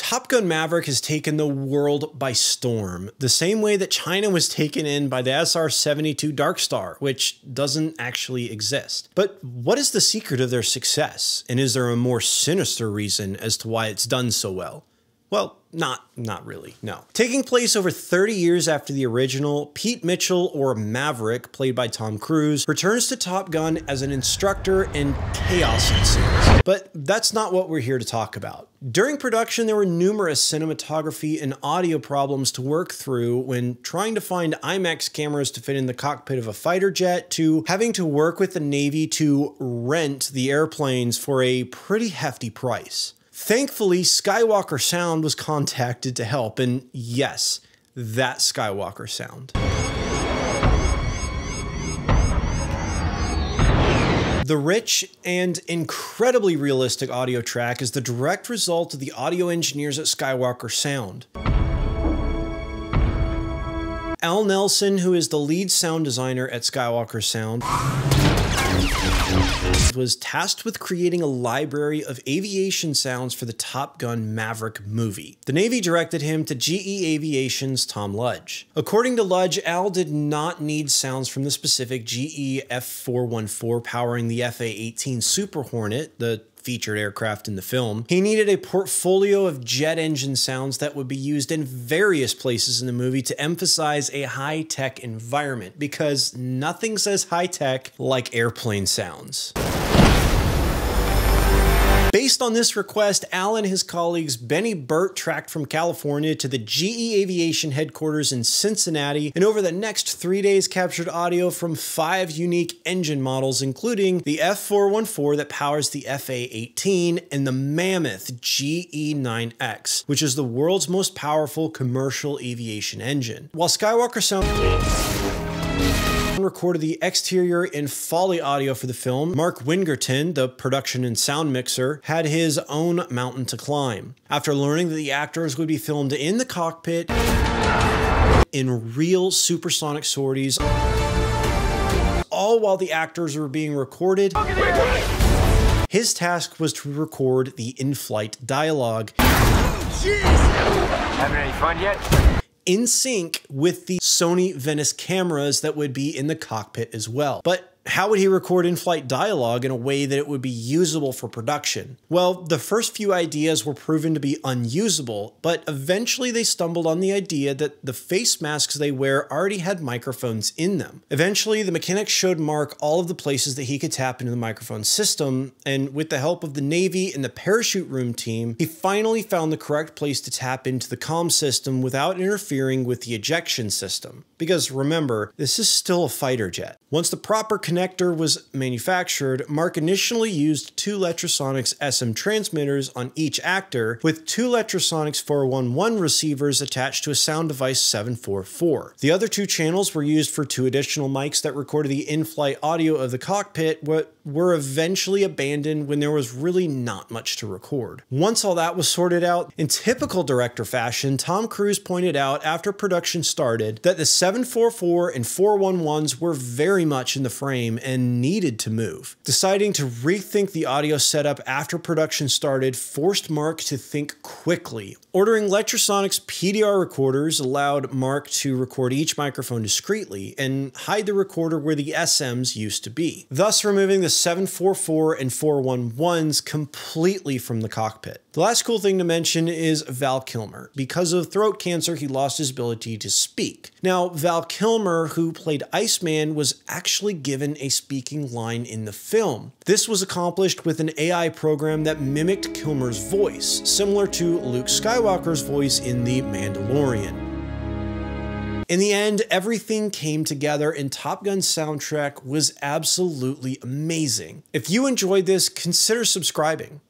Top Gun Maverick has taken the world by storm, the same way that China was taken in by the SR-72 Dark Star, which doesn't actually exist. But what is the secret of their success? And is there a more sinister reason as to why it's done so well? Well, not really, no. Taking place over 30 years after the original, Pete Mitchell, or Maverick, played by Tom Cruise, returns to Top Gun as an instructor and chaos ensues. But that's not what we're here to talk about. During production, there were numerous cinematography and audio problems to work through when trying to find IMAX cameras to fit in the cockpit of a fighter jet, to having to work with the Navy to rent the airplanes for a pretty hefty price. Thankfully, Skywalker Sound was contacted to help, and yes, that Skywalker Sound. The rich and incredibly realistic audio track is the direct result of the audio engineers at Skywalker Sound. Al Nelson, who is the lead sound designer at Skywalker Sound, was tasked with creating a library of aviation sounds for the Top Gun Maverick movie. The Navy directed him to GE Aviation's Tom Ludge. According to Ludge, Al did not need sounds from the specific GE F414 powering the FA-18 Super Hornet, the featured aircraft in the film. He needed a portfolio of jet engine sounds that would be used in various places in the movie to emphasize a high-tech environment, because nothing says high-tech like airplane sounds. Based on this request, Al and his colleagues Benny Burt tracked from California to the GE Aviation headquarters in Cincinnati, and over the next 3 days captured audio from 5 unique engine models, including the F414 that powers the FA-18 and the mammoth GE9X, which is the world's most powerful commercial aviation engine. While Skywalker Sound recorded the exterior and Foley audio for the film, Mark Wingerton, the production and sound mixer, had his own mountain to climb. After learning that the actors would be filmed in the cockpit in real supersonic sorties, all while the actors were being recorded, his task was to record the in-flight dialogue. Jeez! Having any fun yet? In sync with the Sony Venice cameras that would be in the cockpit as well. But how would he record in-flight dialogue in a way that it would be usable for production? Well, the first few ideas were proven to be unusable, but eventually they stumbled on the idea that the face masks they wear already had microphones in them. Eventually, the mechanics showed Mark all of the places that he could tap into the microphone system, and with the help of the Navy and the parachute room team, he finally found the correct place to tap into the comm system without interfering with the ejection system. Because remember, this is still a fighter jet. Once the proper connector was manufactured, Mark initially used 2 Letrasonics SM transmitters on each actor, with 2 Letrasonics 411 receivers attached to a sound device 744. The other 2 channels were used for 2 additional mics that recorded the in-flight audio of the cockpit, but were eventually abandoned when there was really not much to record. Once all that was sorted out, in typical director fashion, Tom Cruise pointed out after production started that the 744 and 411s were very much in the frame and needed to move. Deciding to rethink the audio setup after production started forced Mark to think quickly. Ordering Letrasonics PDR recorders allowed Mark to record each microphone discreetly and hide the recorder where the SMs used to be, thus removing the 744 and 411s completely from the cockpit. The last cool thing to mention is Val Kilmer. Because of throat cancer, he lost his ability to speak. Now, Val Kilmer, who played Iceman, was actually given a speaking line in the film. This was accomplished with an AI program that mimicked Kilmer's voice, similar to Luke Skywalker's voice in The Mandalorian. In the end, everything came together and Top Gun's soundtrack was absolutely amazing. If you enjoyed this, consider subscribing.